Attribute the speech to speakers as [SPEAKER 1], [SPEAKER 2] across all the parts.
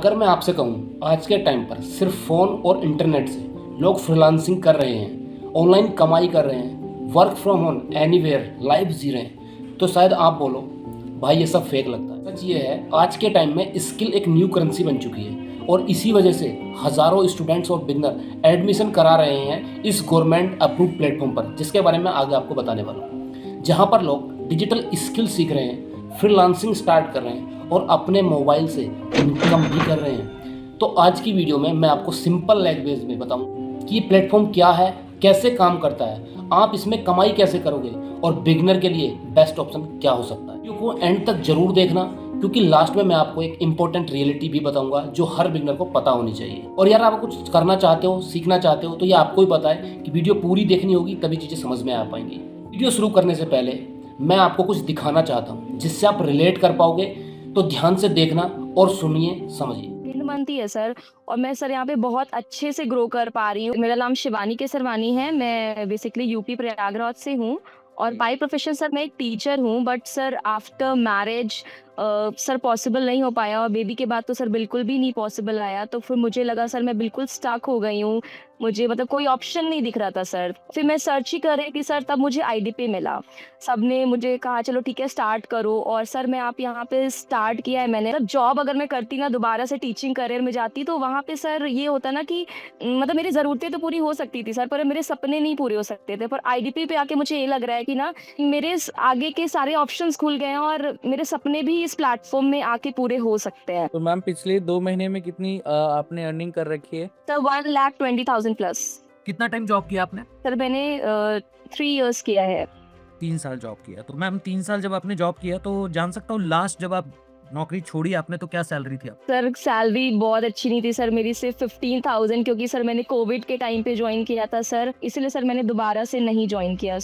[SPEAKER 1] अगर मैं आपसे कहूँ आज के टाइम पर सिर्फ फ़ोन और इंटरनेट से लोग फ्रीलांसिंग कर रहे हैं, ऑनलाइन कमाई कर रहे हैं, work from home anywhere life जी रहे हैं, तो शायद आप बोलो भाई ये सब फेक लगता है। सच ये है आज के टाइम में स्किल एक न्यू करेंसी बन चुकी है और इसी वजह से हज़ारों स्टूडेंट्स और बिगनर एडमिशन करा रहे हैं इस गवर्नमेंट अप्रूव प्लेटफॉर्म पर, जिसके बारे में आगे आपको बताने वाला हूँ। जहाँ पर लोग डिजिटल स्किल सीख रहे हैं, फ्रीलांसिंग स्टार्ट कर रहे हैं और अपने मोबाइल से इनकम भी कर रहे हैं। तो आज की वीडियो में मैं आपको सिंपल लैंग्वेज में बताऊं कि ये प्लेटफॉर्म क्या है, कैसे काम करता है, आप इसमें कमाई कैसे करोगे और बिगनर के लिए बेस्ट ऑप्शन क्या हो सकता है। वीडियो को एंड तक जरूर देखना क्योंकि लास्ट में मैं आपको एक इंपॉर्टेंट रियलिटी भी बताऊंगा जो हर बिगनर को पता होनी चाहिए। और यार आप कुछ करना चाहते हो, सीखना चाहते हो तो ये आपको ही पता है कि वीडियो पूरी देखनी होगी, तभी चीज़ें समझ में आ पाएंगी। वीडियो शुरू करने से पहले मैं आपको कुछ दिखाना चाहता हूँ जिससे आप रिलेट कर पाओगे, तो ध्यान से देखना और सुनिए, समझिए।
[SPEAKER 2] बनती है सर, और मैं सर यहाँ पे बहुत अच्छे से ग्रो कर पा रही हूँ। मेरा नाम शिवानी केसरवानी है, मैं बेसिकली यूपी प्रयागराज से हूँ और बाय प्रोफेशन सर मैं एक टीचर हूँ। But sir after marriage sir possible नहीं हो पाया और बेबी के बाद तो सर बिल्कुल भी नहीं पॉसिबल आया। तो फिर मुझे लगा सर मैं बिल्कुल स्टक हो गई हूँ, मुझे मतलब कोई ऑप्शन नहीं दिख रहा था सर। फिर मैं सर्च ही कर रही थी सर, तब मुझे आईडीपी मिला। सबने मुझे कहा चलो ठीक है स्टार्ट करो, और सर मैं आप यहाँ पे स्टार्ट किया है मैंने। मतलब जॉब अगर मैं करती ना, दोबारा से टीचिंग करियर में जाती, तो वहाँ पे सर ये होता ना कि मतलब मेरी ज़रूरतें तो पूरी हो सकती थी सर, पर मेरे सपने नहीं पूरे हो सकते थे। पर आईडीपी पे आके मुझे ये लग रहा है कि ना मेरे आगे के सारे ऑप्शंस खुल गए हैं और मेरे सपने भी इस प्लेटफॉर्म में आके पूरे हो सकते हैं।
[SPEAKER 3] तो मैम पिछले 2 महीने में कितनी आपने अर्निंग कर रखी है?
[SPEAKER 2] Sir 1,20,000 plus.
[SPEAKER 3] कितना टाइम जॉब किया आपने?
[SPEAKER 2] सर मैंने 3 इयर्स किया है।
[SPEAKER 3] 3 साल जॉब किया। तो मैम 3 साल जब आपने जॉब किया तो जान सकता हूँ लास्ट जब आप नौकरी छोड़ी आपने तो क्या सैलरी थी आप?
[SPEAKER 2] सर सैलरी बहुत अच्छी नहीं थी सर, मेरी सिर्फ 15,000, क्योंकि सर मैंने कोविड के टाइम पे ज्वाइन किया था सर, इसलिए सर मैंने दोबारा से नहीं ज्वाइन किया।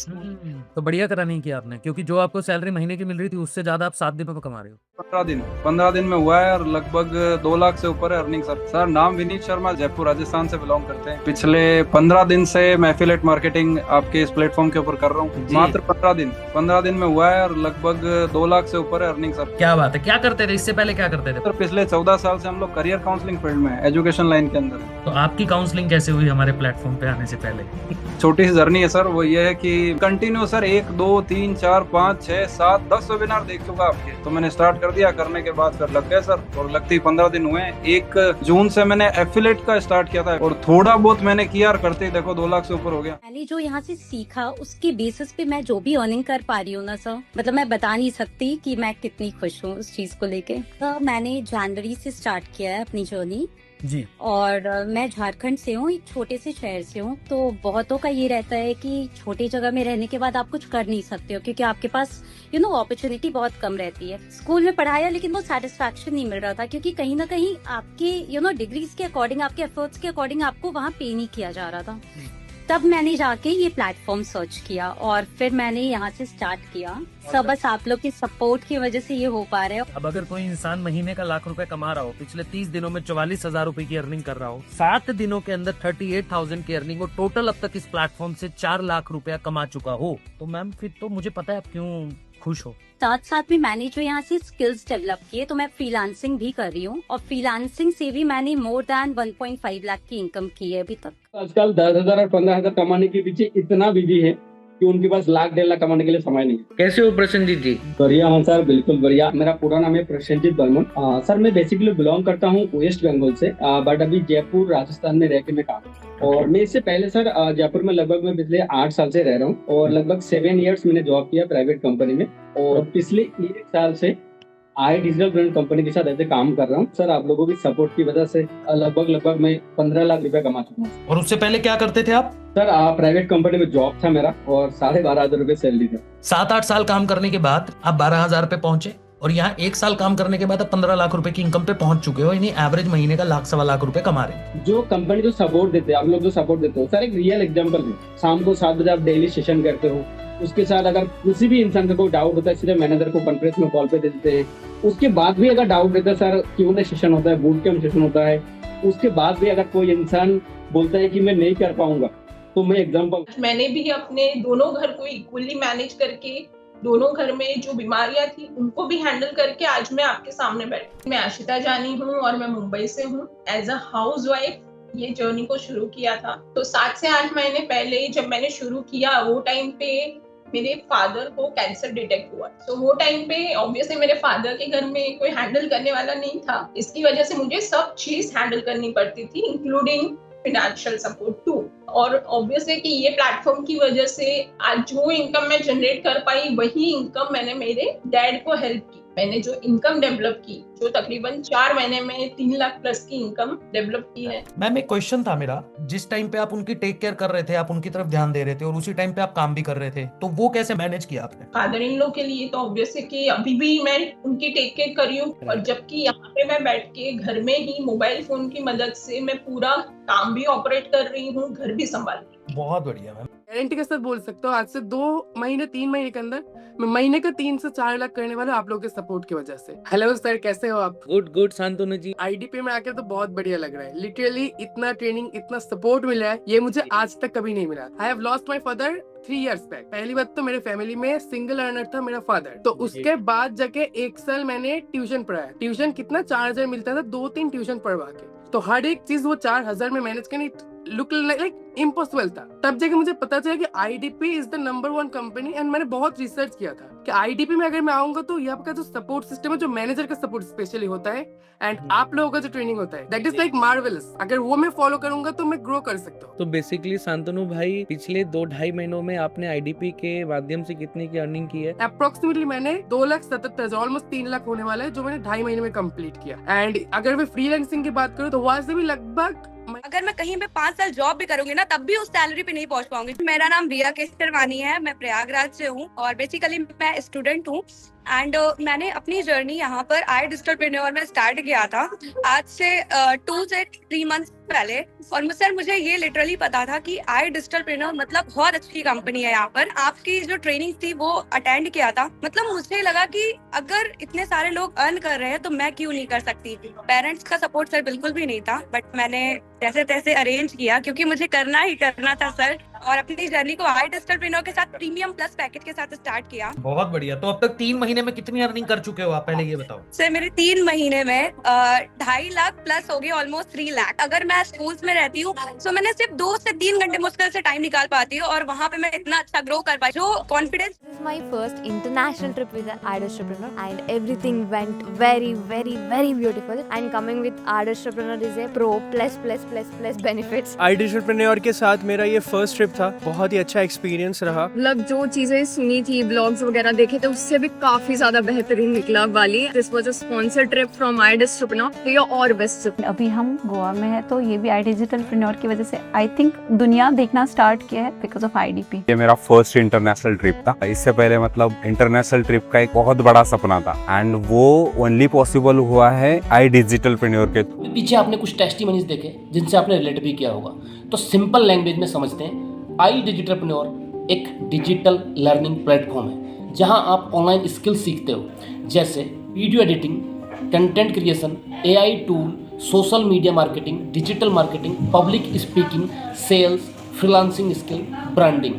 [SPEAKER 3] तो बढ़िया करा नहीं किया आपने, क्योंकि जो आपको सैलरी महीने की मिल रही थी उससे ज्यादा आप 7 दिन में कमा रहे हो।
[SPEAKER 4] 15 दिन में हुआ है और लगभग 2 लाख से ऊपर है अर्निंग सर। सर नाम विनीत शर्मा, जयपुर राजस्थान से बिलोंग करते हैं। पिछले 15 दिन से मैं एफिलिएट मार्केटिंग आपके इस प्लेटफॉर्म के ऊपर कर रहा हूँ। मात्र 15 दिन में हुआ है और लगभग 2 लाख से ऊपर है अर्निंग सर।
[SPEAKER 3] क्या बात है। क्या करते थे इससे पहले, क्या करते थे?
[SPEAKER 4] सर पिछले 14 साल से हम लोग करियर काउंसलिंग फील्ड में, एजुकेशन लाइन के अंदर है।
[SPEAKER 3] तो आपकी काउंसलिंग कैसे हुई हमारे प्लेटफॉर्म पे आने से पहले?
[SPEAKER 4] छोटी सी जर्नी है सर, वो ये है कि कंटिन्यू सर 1 2 3 4 5 6 7 10 वेबिनार देख चुका आपके, तो मैंने स्टार्ट कर दिया। करने के बाद फिर लग गए सर, और लगते ही 15 दिन हुए। 1 जून से मैंने एफिलिएट का स्टार्ट किया था और थोड़ा बहुत मैंने किया और करते ही देखो 2 लाख से ऊपर हो गया।
[SPEAKER 5] मैंने जो यहाँ से सीखा उसके बेसिस पे मैं जो भी अर्निंग कर पा रही हूँ ना सर, मतलब मैं बता नहीं सकती कि मैं कितनी खुश हूँ उस चीज को लेके। तो मैंने जनवरी से स्टार्ट किया है अपनी जर्नी
[SPEAKER 3] जी।
[SPEAKER 5] और मैं झारखंड से हूँ, एक छोटे से शहर से हूँ। तो बहुतों का ये रहता है कि छोटी जगह में रहने के बाद आप कुछ कर नहीं सकते हो, क्योंकि आपके पास अपॉर्चुनिटी बहुत कम रहती है। स्कूल में पढ़ाया लेकिन वो सेटिस्फैक्शन नहीं मिल रहा था, क्योंकि कहीं ना कहीं आपके डिग्रीज के अकॉर्डिंग, आपके एफर्ट्स के अकॉर्डिंग आपको वहाँ पे नहीं किया जा रहा था। तब मैंने जाके ये प्लेटफॉर्म सर्च किया और फिर मैंने यहाँ से स्टार्ट किया। सब बस आप लोग की सपोर्ट की वजह से ये हो पा रहे हो।
[SPEAKER 3] अब अगर कोई इंसान महीने का लाख रुपए कमा रहा हो, पिछले 30 दिनों में 44,000 रुपए की अर्निंग कर रहा हो, 7 दिनों के अंदर 38,000 की अर्निंग, और टोटल अब तक इस प्लेटफॉर्म से 4 लाख रुपया कमा चुका हो, तो मैम फिर तो मुझे पता है आप क्यों खुश हो।
[SPEAKER 5] साथ साथ में मैंने जो यहाँ से स्किल्स डेवलप किए, तो मैं फ्रीलांसिंग भी कर रही हूँ और फ्रीलांसिंग से भी मैंने मोर देन 1.5 लाख की इनकम की है अभी तक।
[SPEAKER 6] आजकल 10,000 और 15,000 कमाने के पीछे इतना बिजी है कि उनके पास लाख 1.5 लाख कमाने के लिए समय नहीं है।
[SPEAKER 3] कैसे हो प्रसन्नजीत जी?
[SPEAKER 6] बढ़िया हूँ सर, बिल्कुल बढ़िया। मेरा पूरा नाम है प्रसन्नजीत बर्मन। सर मैं बेसिकली बिलोंग करता हूँ वेस्ट बंगाल से, बट अभी जयपुर राजस्थान में रह के मैं काम और मैं इससे पहले सर जयपुर में लगभग मैं पिछले 8 साल से रह रहा हूँ और लगभग 7 इयर्स मैंने जॉब किया प्राइवेट कंपनी में, और पिछले 1 साल से आई डिजिटल ब्रांड कंपनी के साथ ऐसे काम कर रहा हूँ। सर आप लोगों की सपोर्ट की वजह से लगभग मैं 15 लाख रुपए कमा चुका हूँ।
[SPEAKER 3] और उससे पहले क्या करते थे आप?
[SPEAKER 6] सर प्राइवेट कंपनी में जॉब था मेरा और 12,500 रुपए सैलरी था।
[SPEAKER 3] 7-8 साल काम करने के बाद आप 12,000 पे पहुंचे और यहाँ 1 साल काम करने के बाद आप 15 लाख रुपए की इनकम पे पहुंच चुके हो, यानी एवरेज महीने का 1,00,000-1,25 लाख रुपए कमा रहे हैं।
[SPEAKER 6] जो कंपनी जो सपोर्ट देते हैं, आप लोग जो सपोर्ट देते हो सर, एक रियल एग्जांपल है। शाम को 7 बजे आप डेली सेशन करते हो, उसके साथ अगर किसी भी इंसान का कोई डाउट होता है सीधे मैनेजर को कॉन्फ्रेंस में कॉल पे दे देते हैं। उसके बाद भी अगर डाउट रहता है सर, Q&A सेशन होता है, बूट कैंप सेशन होता है, उसके बाद भी अगर कोई इंसान बोलता है कि मैं नहीं कर पाऊंगा, तो मैं एग्जांपल,
[SPEAKER 7] मैंने भी अपने दोनों घर को इक्वली मैनेज करके दोनों घर में जो बीमारियां थी उनको भी हैंडल करके आज मैं आपके सामने बैठी। मैं आशिता जानी हूँ और मैं मुंबई से हूँ। एज अ हाउस वाइफ ये जर्नी को शुरू किया था। तो 7 से 8 महीने पहले जब मैंने शुरू किया वो टाइम पे मेरे फादर को कैंसर डिटेक्ट हुआ। तो वो टाइम पे ऑब्वियसली मेरे फादर के घर में कोई हैंडल करने वाला नहीं था। इसकी वजह से मुझे सब चीज हैंडल करनी पड़ती थी, इंक्लूडिंग फाइनेंशियल सपोर्ट टू। और ऑब्वियसली कि ये प्लेटफॉर्म की वजह से आज जो इनकम मैं जनरेट कर पाई वही इनकम मैंने मेरे डैड को हेल्प की। मैंने जो इनकम डेवलप की, जो तकरीबन 4 महीने में 3 लाख प्लस की इनकम डेवलप की है।
[SPEAKER 3] मैम एक क्वेश्चन था मेरा, जिस टाइम पे आप उनकी टेक केयर कर रहे थे, आप उनकी तरफ ध्यान दे रहे थे और उसी टाइम पे आप काम भी कर रहे थे, तो वो कैसे मैनेज किया आपने?
[SPEAKER 7] फादर इन लॉ के लिए तो ऑब्वियसली कि अभी भी मैं उनकी टेक केयर कर रही हूँ, और जबकि यहाँ पे मैं बैठ के घर में ही मोबाइल फोन की मदद से मैं पूरा काम भी ऑपरेट कर रही हूँ, घर भी संभाल रही हूँ।
[SPEAKER 3] बहुत बढ़िया मैम।
[SPEAKER 8] गारंटी के साथ बोल सकता हूँ आज से 2 महीने 3 महीने के अंदर मैं महीने का 3 से 4 लाख करने वाला आप लोगों के सपोर्ट की वजह से। हेलो सर, कैसे हो आप?
[SPEAKER 9] गुड शांतनु जी।
[SPEAKER 8] आईडीपी में आकर तो बहुत बढ़िया लग रहा है। लिटरली इतना ट्रेनिंग, इतना सपोर्ट मिला है, ये मुझे आज तक कभी नहीं मिला। I have lost my father 3 years back. पहली बात तो मेरे फैमिली में सिंगल अर्नर था मेरा फादर, तो उसके बाद जाके 1 साल मैंने ट्यूशन पढ़ाया। ट्यूशन कितना 4000 मिलता था, 2-3 ट्यूशन पढ़वा के, तो हर एक चीज वो 4000 में मैनेज करनी लुक लाइक इम्पॉसिबल था। तब जाके मुझे पता चला कि IDP is the number 1 company, and मैंने बहुत रिसर्च किया था कि आईडीपी में अगर मैं आऊंगा तो यहाँ का जो सपोर्ट सिस्टम है, जो मैनेजर का सपोर्ट स्पेशली होता है, एंड आप लोगों का जो ट्रेनिंग होता है, दैट इज लाइक मार्वेलस। अगर वो मैं फॉलो करूंगा तो मैं ग्रो कर सकता हूँ।
[SPEAKER 9] तो बेसिकली शांतनु भाई, पिछले 2-2.5 महीनों में आपने आईडीपी के माध्यम से कितने की अर्निंग की है?
[SPEAKER 8] अप्रोक्सीमेटली मैंने 2,77,000, ऑलमोस्ट 3 लाख होने वाला है, जो मैंने 2.5 महीने में कंप्लीट किया। एंड अगर मैं फ्रीलांसिंग की बात करूँ तो वहां से भी लगभग,
[SPEAKER 10] अगर मैं कहीं पे 5 साल जॉब भी करूंगी ना, तब भी उस सैलरी पे नहीं पहुंच पाऊंगी। मेरा नाम रिया केसरवानी है, मैं प्रयागराज से हूँ और बेसिकली मैं स्टूडेंट हूँ। एंड मैंने अपनी जर्नी यहाँ पर आई डिजिटलप्रेन्योर में स्टार्ट किया था आज से 2 से 3 मंथ्स पहले। और मुझे ये लिटरली पता था कि आई डिजिटलप्रेन्योर मतलब बहुत अच्छी कंपनी है। यहाँ पर आपकी जो ट्रेनिंग थी वो अटेंड किया था, मतलब मुझे लगा कि अगर इतने सारे लोग अर्न कर रहे हैं तो मैं क्यों नहीं कर सकती। पेरेंट्स का सपोर्ट सर बिल्कुल भी नहीं था, बट मैंने जैसे तैसे अरेंज किया, क्योंकि मुझे करना ही करना था सर। और अपनी जर्नी को आई डिजिटलप्रेन्योर के साथ प्रीमियम प्लस पैकेज के साथ स्टार्ट किया।
[SPEAKER 3] बहुत बढ़िया। तो अब तक 3 महीने में कितनी अर्निंग कर चुके हो आप, पहले ये बताओ?
[SPEAKER 10] सर मेरे 3 महीने में 2.5 लाख प्लस हो गए, ऑलमोस्ट 3 लाख। अगर मैं स्कूल्स में रहती हूँ तो मैंने सिर्फ 2 से 3 घंटे मुश्किल से टाइम निकाल पाती हूँ, और वहाँ पे मैं इतना अच्छा ग्रो कर पाई। जो confidence.
[SPEAKER 11] This is my first international trip with an Entrepreneur, and everything went very, very, very beautiful. And coming with Entrepreneur is a pro plus benefits.
[SPEAKER 12] Entrepreneur के साथ मेरा ये फर्स्ट ट्रिप था, बहुत ही अच्छा एक्सपीरियंस रहा।
[SPEAKER 13] मतलब जो चीजें सुनी थी, ब्लॉग्स वगैरह देखे थे, उससे भी काफी ज्यादा बेहतरीन निकला वाली। This was a sponsored trip from I digitalpreneur, तो ये और बेस्ट ट्रिप।
[SPEAKER 14] अभी हम गोवा में है, तो ये भी आई डिजिटलप्रेन्योर की वजह से आई थिंक दुनिया देखना स्टार्ट किया है बिकॉज ऑफ आईडीपी।
[SPEAKER 15] ये मेरा फर्स्ट इंटरनेशनल ट्रिप था। इससे पहले मतलब इंटरनेशनल ट्रिप का एक बहुत बड़ा सपना था, एंड वो ओनली पॉसिबल हुआ है आई डिजिटलप्रेन्योर के।
[SPEAKER 1] पीछे आपने कुछ टेस्टिमनीज देखे जिनसे आपने रिलेट भी किया होगा, तो सिंपल लैंग्वेज में समझते हैं। आई डिजिटलप्रेन्योर एक डिजिटल लर्निंग प्लेटफॉर्म है जहां आप ऑनलाइन स्किल सीखते हो, जैसे video editing, content creation, AI tool, social media marketing, digital marketing, public speaking, sales, freelancing skill, branding.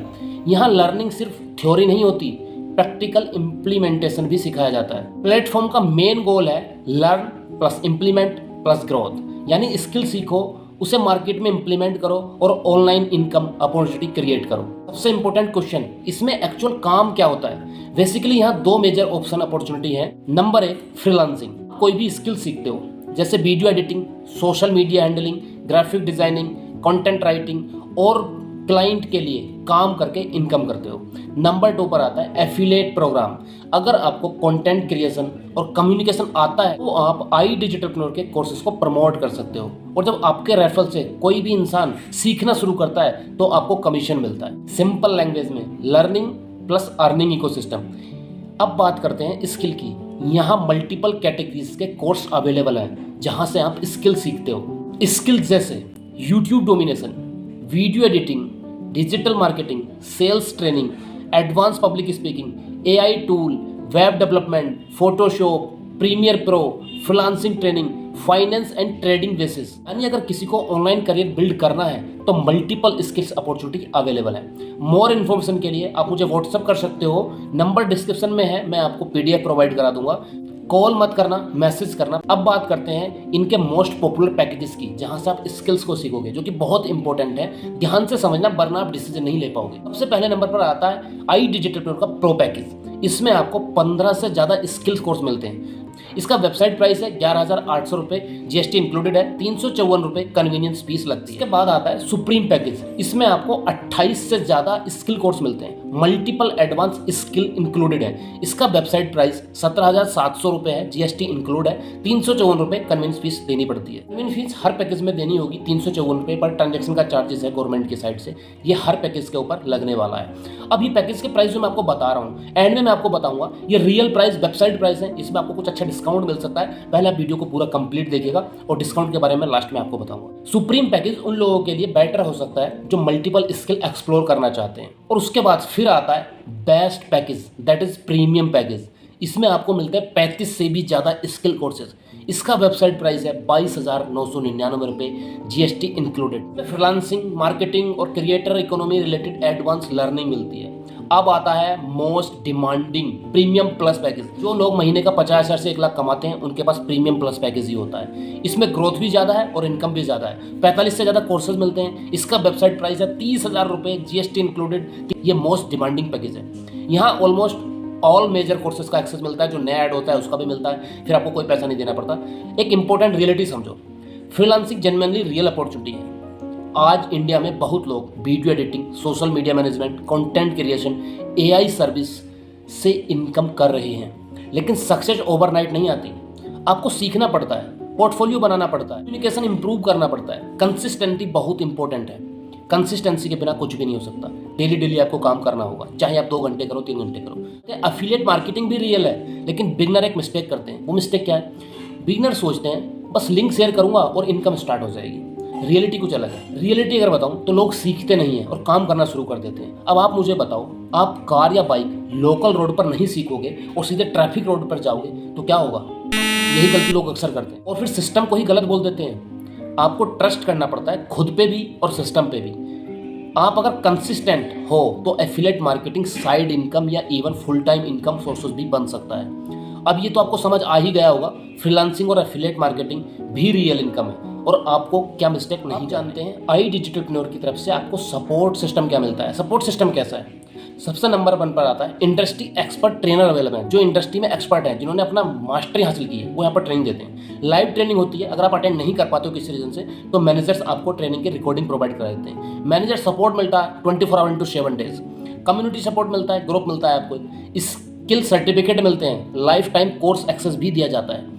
[SPEAKER 1] यहाँ लर्निंग सिर्फ थ्योरी नहीं होती, प्रैक्टिकल इम्प्लीमेंटेशन भी सिखाया जाता है। प्लेटफॉर्म का मेन गोल है learn plus implement plus growth, यानी स्किल सीखो, उसे मार्केट में इम्प्लीमेंट करो और ऑनलाइन इनकम अपॉर्चुनिटी क्रिएट करो। सबसे इंपॉर्टेंट क्वेश्चन, इसमें एक्चुअल काम क्या होता है? बेसिकली यहाँ 2 मेजर ऑप्शन अपॉर्चुनिटी है। Number 1 freelancing. कोई भी स्किल सीखते हो, जैसे video editing, social media handling, graphic designing, content writing और क्लाइंट के लिए काम करके इनकम करते हो। नंबर 2 पर आता है एफिलिएट प्रोग्राम। अगर आपको कंटेंट क्रिएशन और कम्युनिकेशन आता है तो आप आई डिजिटलप्रेन्योर के कोर्सेज को प्रमोट कर सकते हो, और जब आपके रेफरल से कोई भी इंसान सीखना शुरू करता है तो आपको कमीशन मिलता है। सिंपल लैंग्वेज में लर्निंग प्लस अर्निंग इकोसिस्टम। अब बात करते हैं स्किल की। यहाँ मल्टीपल कैटेगरीज के कोर्स अवेलेबल हैं जहाँ से आप स्किल सीखते हो। स्किल्स जैसे YouTube domination, video editing, digital marketing, sales training, advance public speaking, AI tool, web development, Photoshop, Premiere Pro, freelancing training, finance and trading basis, यानी अगर किसी को ऑनलाइन करियर बिल्ड करना है तो मल्टीपल स्किल्स अपॉर्चुनिटी अवेलेबल है। More information के लिए आप मुझे व्हाट्सअप कर सकते हो, नंबर डिस्क्रिप्शन में है, मैं आपको PDF प्रोवाइड करा दूंगा। कॉल मत करना, मैसेज करना। अब बात करते हैं इनके मोस्ट पॉपुलर पैकेजेस की, जहां से आप स्किल्स को सीखोगे, जो कि बहुत इंपॉर्टेंट है। ध्यान से समझना वरना आप डिसीजन नहीं ले पाओगे। सबसे पहले नंबर पर आता है iDigitalpreneur का प्रो पैकेज। इसमें आपको 15 से ज़्यादा स्किल्स कोर्स मिलते हैं। इसका वेबसाइट प्राइस है 11,800 रुपये, GST इंक्लूडेड है, 354 रुपये कन्वीनियंस फीस लगती है। इसके बाद आता है सुप्रीम पैकेज। इसमें आपको 28 से ज़्यादा स्किल कोर्स मिलते हैं, मल्टीपल एडवांस स्किल इंक्लूडेड है। इसका वेबसाइट प्राइस 17,700 रुपये है, GST इंक्लूड है, 354 रुपये कन्वीनियंस फीस देनी पड़ती है। कन्वीनियंस फीस हर पैकेज में देनी होगी, 354 रुपये पर ट्रांजेक्शन का चार्जेस है गवर्नमेंट की साइड से। ये हर पैकेज के ऊपर लगने वाला है। अब ये पैकेज के प्राइस जो मैं आपको बता रहा हूँ, एंड में मैं आपको बताऊंगा ये रियल प्राइस, वेबसाइट प्राइस है। इसमें आपको कुछ अच्छा डिस्काउंट मिल सकता है। पहले आप वीडियो को पूरा कंप्लीट देखिएगा और डिस्काउंट के बारे में लास्ट में आपको बताऊंगा। सुप्रीम पैकेज उन लोगों के लिए बेटर हो सकता है जो मल्टीपल स्किल एक्सप्लोर करना चाहते हैं। और उसके बाद फिर आता है best package, that is premium package. इसमें आपको मिलते हैं 35 से भी ज़्यादा स्किल कोर्सेज। इसका वेबसाइट प्राइस है 22,999 रुपये, GST इंक्लूडेड। फ्रीलांसिंग, मार्केटिंग और creator economy related advance learning मिलती है। अब आता है most demanding premium plus package. जो लोग महीने का 50,000 से 1 लाख कमाते हैं उनके पास प्रीमियम प्लस पैकेज ही होता है। इसमें ग्रोथ भी ज़्यादा है और इनकम भी ज़्यादा है। 45 से ज़्यादा कोर्सेज मिलते हैं। इसका वेबसाइट प्राइस है 30,000 रुपये, GST इंक्लूडेड। ये मोस्ट डिमांडिंग पैकेज है। यहाँ ऑलमोस्ट ऑल मेजर कोर्सेज का एक्सेस मिलता है, जो नया ऐड होता है उसका भी मिलता है, फिर आपको कोई पैसा नहीं देना पड़ता। एक इंपॉर्टेंट रियलिटी समझो, फ्रीलांसिंग जेन्युइनली रियल अपॉर्चुनिटी है। आज इंडिया में बहुत लोग video editing, social media management, content creation, AI service से इनकम कर रहे हैं, लेकिन सक्सेस ओवरनाइट नहीं आती। आपको सीखना पड़ता है, पोर्टफोलियो बनाना पड़ता है, कम्युनिकेशन इंप्रूव करना पड़ता है। कंसिस्टेंसी बहुत इंपॉर्टेंट है। कंसिस्टेंसी के बिना कुछ भी नहीं हो सकता। डेली आपको काम करना होगा, चाहे आप 2 घंटे करो, 3 घंटे करो। एफिलिएट मार्केटिंग भी रियल है, लेकिन बिगनर एक मिस्टेक करते हैं। वो मिस्टेक क्या है? बिगनर सोचते हैं बस लिंक शेयर करूंगा और इनकम स्टार्ट हो जाएगी। रियलिटी कुछ अलग है। रियलिटी अगर बताऊं तो लोग सीखते नहीं हैं और काम करना शुरू कर देते हैं। अब आप मुझे बताओ, आप कार या बाइक लोकल रोड पर नहीं सीखोगे और सीधे ट्रैफिक रोड पर जाओगे तो क्या होगा? यही गलती लोग अक्सर करते हैं और फिर सिस्टम को ही गलत बोल देते हैं। आपको ट्रस्ट करना पड़ता है खुद पे भी और सिस्टम पे भी। आप अगर कंसिस्टेंट हो तो एफिलिएट मार्केटिंग साइड इनकम या even full time income sources भी बन सकता है। अब ये तो आपको समझ आ ही गया होगा, फ्रीलांसिंग और एफिलिएट मार्केटिंग भी रियल इनकम है और आपको क्या मिस्टेक नहीं जानते हैं। iDigitalpreneur की तरफ से आपको सपोर्ट सिस्टम क्या मिलता है। सपोर्ट सिस्टम कैसा है? सबसे नंबर 1 पर आता है इंडस्ट्री एक्सपर्ट ट्रेनर अवेलेबल है। जो इंडस्ट्री में एक्सपर्ट हैं, जिन्होंने अपना मास्टरी हासिल की है, वो यहाँ पर ट्रेनिंग देते हैं। लाइव ट्रेनिंग होती है। अगर आप अटेंड नहीं कर पाते हो किसी रीजन से तो मैनेजर्स आपको ट्रेनिंग की रिकॉर्डिंग प्रोवाइड करा देते हैं। मैनेजर सपोर्ट मिलता है 24 our into 7 days. Community support मिलता है, ग्रुप मिलता है आपको, स्किल सर्टिफिकेट मिलते हैं, लाइफ टाइम कोर्स एक्सेस भी दिया जाता है।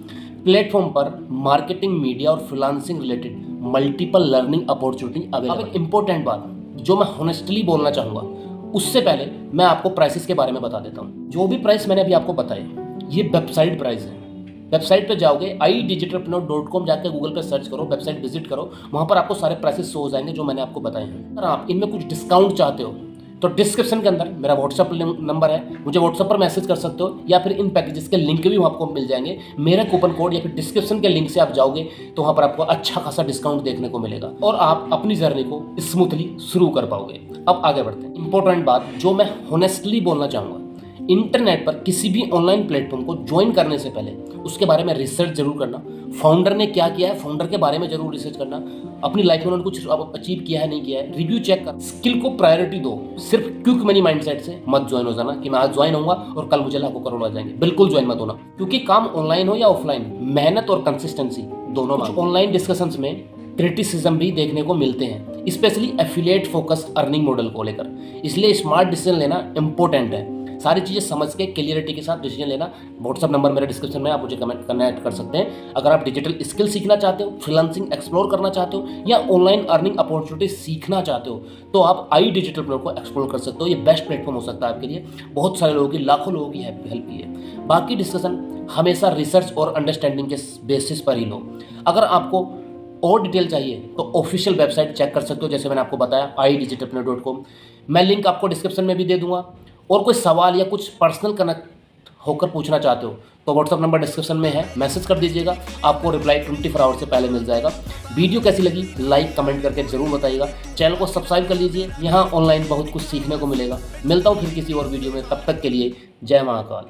[SPEAKER 1] प्लेटफॉर्म पर मार्केटिंग, मीडिया और freelancing related multiple learning opportunity available. अब एक इंपॉर्टेंट बात जो मैं ऑनेस्टली बोलना चाहूँगा, उससे पहले मैं आपको प्राइसेस के बारे में बता देता हूँ। जो भी प्राइस मैंने अभी आपको बताए ये वेबसाइट प्राइस है। वेबसाइट पे जाओगे iDigitalpreneur.com, जाकर गूगल पे सर्च करो, वेबसाइट विजिट करो, वहाँ पर आपको सारे प्राइसेस शो हो जाएंगे जो मैंने आपको बताए हैं। अगर आप इनमें कुछ डिस्काउंट चाहते हो तो डिस्क्रिप्शन के अंदर मेरा व्हाट्सअप नंबर है, मुझे व्हाट्सअप पर मैसेज कर सकते हो, या फिर इन पैकेजेस के लिंक भी आपको मिल जाएंगे। मेरा कूपन कोड या फिर डिस्क्रिप्शन के लिंक से आप जाओगे तो वहाँ पर आपको अच्छा खासा डिस्काउंट देखने को मिलेगा और आप अपनी जर्नी को स्मूथली शुरू कर पाओगे। अब आगे बढ़ते हैं। इंपॉर्टेंट बात जो मैं ऑनेस्टली बोलना चाहूँगा, इंटरनेट पर किसी भी ऑनलाइन प्लेटफॉर्म को ज्वाइन करने से पहले उसके बारे में रिसर्च जरूर करना। फाउंडर ने क्या किया है, फाउंडर के बारे में जरूर रिसर्च करना। अपनी लाइफ में उन्होंने कुछ अचीव किया है नहीं किया है, रिव्यू चेक कर। स्किल को प्रायोरिटी दो। सिर्फ क्विक मनी माइंडसेट से मत ज्वाइन हो जाना कि मैं आज ज्वाइन होऊंगा और कल मुझे लाखों करोड़ आ जाएंगे। बिल्कुल ज्वाइन मत होना, क्योंकि काम ऑनलाइन हो या ऑफलाइन, मेहनत और कंसिस्टेंसी दोनों में। ऑनलाइन डिस्कशंस में क्रिटिसिज्म भी देखने को मिलते हैं, specially affiliate focused earning model को लेकर। इसलिए स्मार्ट डिसीजन लेना इंपॉर्टेंट है। सारी चीज़ें समझ के क्लियरिटी के साथ डिसीजन लेना। व्हाट्सअप नंबर मेरे डिस्क्रिप्शन में, आप मुझे कनेक्ट कर सकते हैं। अगर आप डिजिटल स्किल सीखना चाहते हो, फ्रीलांसिंग एक्सप्लोर करना चाहते हो या ऑनलाइन अर्निंग अपॉर्चुनिटी सीखना चाहते हो तो आप iDigitalpreneur को एक्सप्लोर कर सकते हो। ये बेस्ट प्लेटफॉर्म हो सकता है आपके लिए। बहुत सारे लोगों की, लाखों लोगों की हेल्प की है। बाकी डिस्कशन हमेशा रिसर्च और अंडरस्टैंडिंग के बेसिस पर ही लो। अगर आपको और डिटेल चाहिए तो ऑफिशियल वेबसाइट चेक कर सकते हो, जैसे मैंने आपको बताया iDigitalpreneur.com। मैं लिंक आपको डिस्क्रिप्शन में भी दे दूंगा। और कोई सवाल या कुछ पर्सनल कनेक्ट होकर पूछना चाहते हो तो व्हाट्सअप नंबर डिस्क्रिप्शन में है, मैसेज कर दीजिएगा, आपको रिप्लाई 24 आवर से पहले मिल जाएगा। वीडियो कैसी लगी लाइक कमेंट करके जरूर बताइएगा। चैनल को सब्सक्राइब कर लीजिए, यहाँ ऑनलाइन बहुत कुछ सीखने को मिलेगा। मिलता हूँ फिर किसी और वीडियो में, तब तक के लिए जय महाकाल।